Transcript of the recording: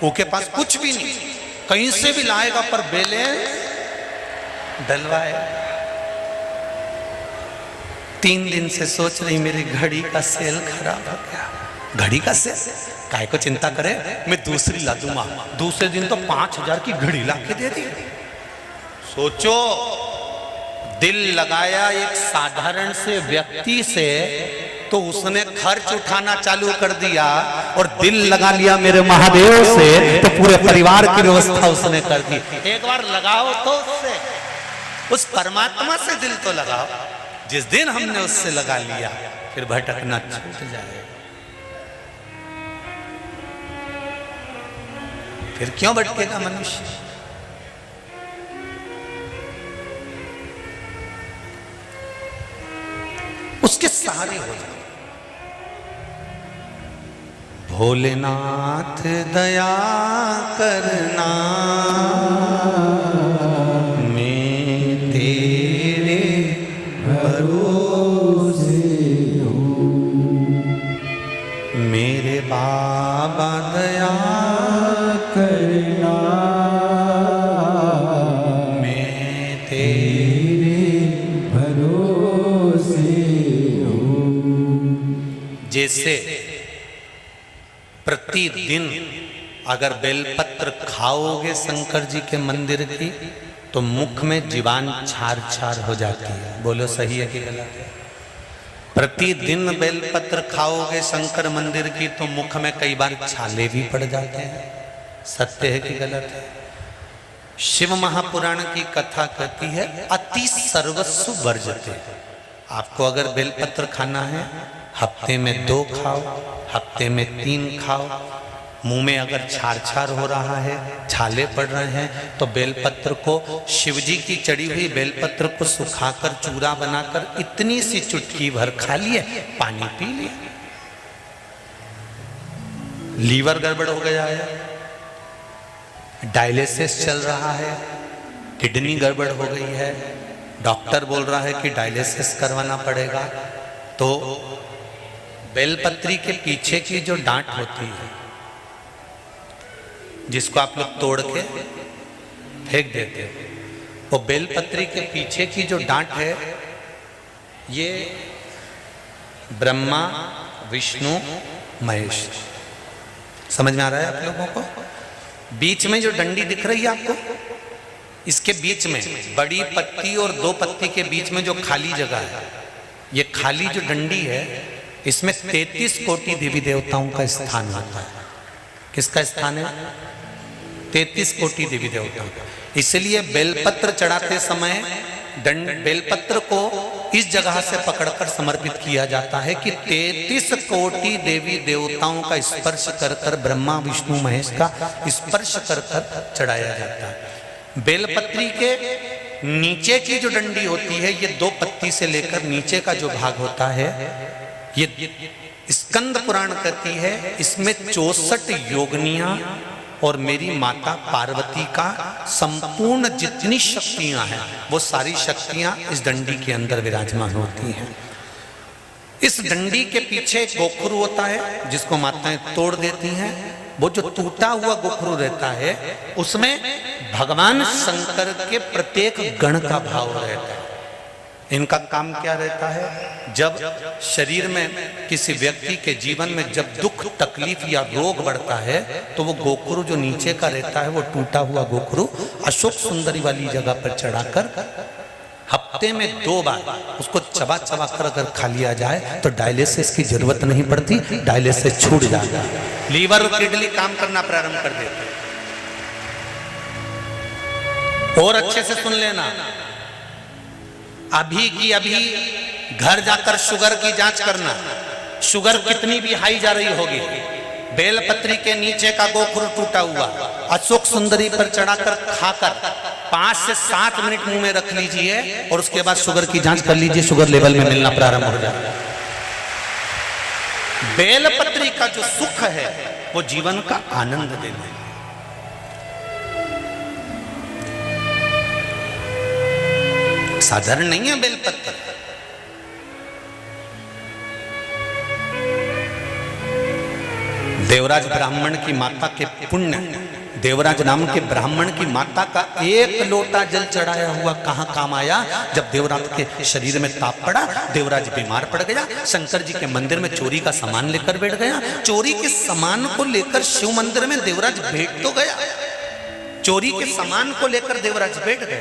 उसके पास कुछ भी नहीं, कहीं से भी लाएगा पर बैलेंस डलवाए। 3 दिन से सोच रही मेरी घड़ी का सेल खराब हो गया। घड़ी का सेल काय को चिंता करे, मैं दूसरी ला दूंगा। दूसरे दिन तो 5000 की घड़ी ला के दे दी। सोचो, दिल लगाया एक साधारण से व्यक्ति से तो उसने खर्च उठाना चालू कर दिया, और दिल लगा लिया मेरे महादेव से तो पूरे परिवार की व्यवस्था उसने कर दी। एक बार लगाओ तो उससे, उस परमात्मा से दिल तो लगाओ। जिस दिन हमने उससे लगा लिया फिर भटकना छूट जाए। फिर क्यों भटकेगा मनुष्य? उसके सहारे हो जाए। भोलेनाथ दया करना, मैं तेरे भरोसे हूँ। मेरे बाबा दया करना, मैं तेरे भरोसे हूँ। जैसे प्रतिदिन अगर बेलपत्र खाओगे शंकर जी के मंदिर की तो मुख में जीवान छार छार हो जाती है। बोलो सही है कि गलत है? प्रतिदिन बेलपत्र खाओगे शंकर मंदिर की तो मुख में कई बार छाले भी पड़ जाते हैं। सत्य है कि गलत है? शिव महापुराण की कथा कहती है अति सर्वस्व वर्जते। आपको अगर बेलपत्र खाना है, हफ्ते में 2 खाओ, हफ्ते में 3 खाओ। मुंह में अगर छार छार हो रहा है, छाले पड़ रहे हैं, तो बेलपत्र को, शिवजी की चढ़ी हुई बेलपत्र को सुखाकर चूरा बनाकर इतनी सी चुटकी भर खा लिए, पानी पी लिया। लीवर गड़बड़ हो गया है, डायलिसिस चल रहा है, किडनी गड़बड़ हो गई है, डॉक्टर बोल रहा है कि डायलिसिस करवाना पड़ेगा, तो बेलपत्री के पीछे की जो डांट होती है, जिसको आप लोग तोड़ के फेंक देते हो, वो बेलपत्री के पीछे की जो डांट है, ये ब्रह्मा विष्णु महेश। समझ में आ रहा है आप लोगों को? बीच में जो डंडी दिख रही है आपको, इसके बीच में बड़ी पत्ती और 2 पत्ती के बीच में जो खाली जगह है, ये खाली जो डंडी है, इसमें 33 कोटि देवी देवताओं का स्थान होता है। किसका स्थान है? 33 कोटि देवी देवताओं का। इसलिए बेलपत्र चढ़ाते समय बेलपत्र को इस जगह से पकड़कर समर्पित किया जाता है कि 33 कोटि देवी देवताओं का स्पर्श कर कर, ब्रह्मा विष्णु महेश का स्पर्श कर कर चढ़ाया जाता है। बेलपत्री के नीचे की जो डंडी होती है, ये 2 पत्ती से लेकर नीचे का जो भाग होता है, ये स्कंद पुराण कहती है, इसमें 64 योगनियां और मेरी माता पार्वती का संपूर्ण जितनी शक्तियां हैं, वो सारी शक्तियां इस डंडी के अंदर विराजमान होती हैं। इस डंडी के पीछे एक गोखरू होता है, जिसको माताएं तोड़ देती हैं। वो जो टूटा हुआ गोखरू रहता है, उसमें भगवान शंकर के प्रत्येक गण का भाव रहता है। इनका काम क्या रहता है? जब शरीर में किसी व्यक्ति के जीवन में जब दुख तकलीफ या रोग बढ़ता है, तो वो गोखरू जो नीचे का रहता है, वो टूटा हुआ गोखरू अशोक सुंदरी वाली जगह पर चढ़ाकर हफ्ते में 2 बार उसको चबा चबा कर अगर खा लिया जाए तो डायलिसिस की जरूरत नहीं पड़ती, डायलिसिस छूट जाता है, लीवर और किडनी काम करना प्रारंभ कर देते हैं। और अच्छे से सुन लेना, अभी की अभी घर जाकर शुगर की जांच करना। शुगर कितनी भी हाई जा रही होगी, बेलपत्री के नीचे का गोखरू टूटा हुआ अशोक सुंदरी पर चढ़ाकर खाकर 5 से 7 मिनट मुंह में रख लीजिए और उसके बाद शुगर की जांच कर लीजिए, शुगर लेवल में मिलना प्रारंभ हो जाएगा। बेलपत्री का जो सुख है वो जीवन का आनंद देना है। साधारण नहीं है बेलपत्र। देवराज ब्राह्मण की माता के पुण्य, देवराज नाम के ब्राह्मण की माता का एक लोटा जल चढ़ाया हुआ कहां काम आया? जब देवराज के शरीर में ताप पड़ा, देवराज बीमार पड़ गया, शंकर जी के मंदिर में चोरी का सामान लेकर बैठ गया। चोरी के सामान को लेकर शिव मंदिर में देवराज बैठ तो गया, चोरी के सामान को लेकर देवराज बैठ गया।